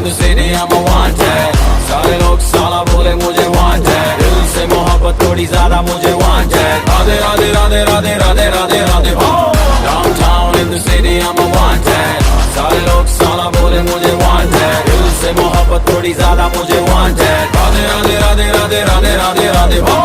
in the city, I'm a wanted. सारे लोग साला बोले मुझे wanted. दिल से मोहब्बत थोड़ी ज्यादा मुझे wanted. राधे राधे राधे राधे राधे राधे राधे हो. Downtown in the city, I'm a wanted. सारे लोग साला बोले मुझे wanted. दिल से मोहब्बत थोड़ी ज्यादा मुझे wanted. राधे राधे राधे राधे राधे राधे राधे हो.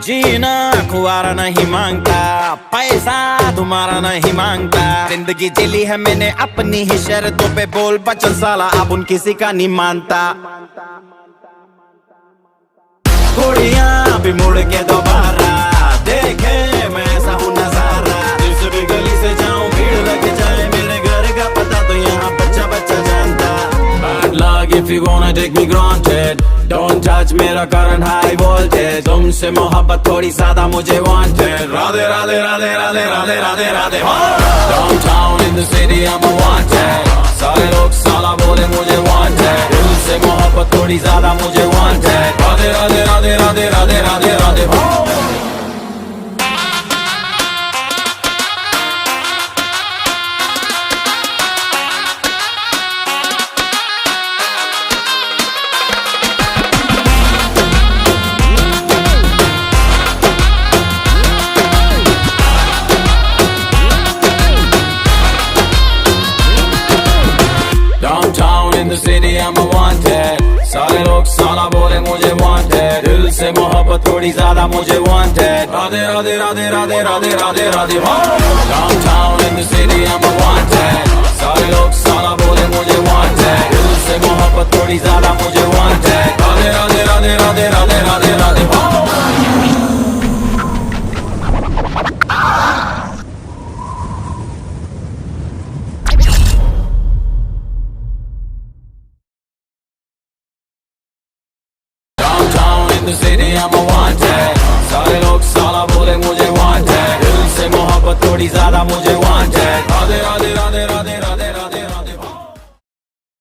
जीना खुआरा नहीं मांगता, पैसा तुम्हारा नहीं मांगता। जिंदगी जिली है मैंने अपनी ही शर्तों पे, बोल बचन साला अब उन किसी का नहीं मानता। कुड़ियां भी मुड़ के दोबारा देखे मैं ऐसा हूँ नजारा। जिस भी गली से जाऊं भीड़ लग जाए, मेरे घर का पता तो यहाँ बच्चा बच्चा जानता। Bad luck if you gonna take me granted, don't touch मेरा current high voltage। तुमसे मोहब्बत थोड़ी ज्यादा मुझे wanted। राधे राधे राधे राधे राधे राधे राधे हो। Downtown in the city I'm a wanted। सारे लोग साला बोले मुझे wanted। दिल से मोहब्बत थोड़ी ज्यादा मुझे wanted। राधे राधे राधे राधे राधे राधे राधे हो। Downtown in the city I'm a wanted। सारे लोग साला बोले मुझे wanted। दिल से मोहब्बत थोड़ी ज्यादा मुझे wanted। राधे राधे राधे राधे राधे राधे राधे हो। Downtown in the city I'm a wanted। सारे लोग साला बोले मुझे wanted। दिल से मोहब्बत थोड़ी ज्यादा मुझे wanted। राधे राधे राधे राधे राधे राधे राधे हो। In the city I'm a wanted। सारे लोग साला बोले मुझे wanted। दिल से मोहब्बत थोड़ी ज्यादा मुझे wanted।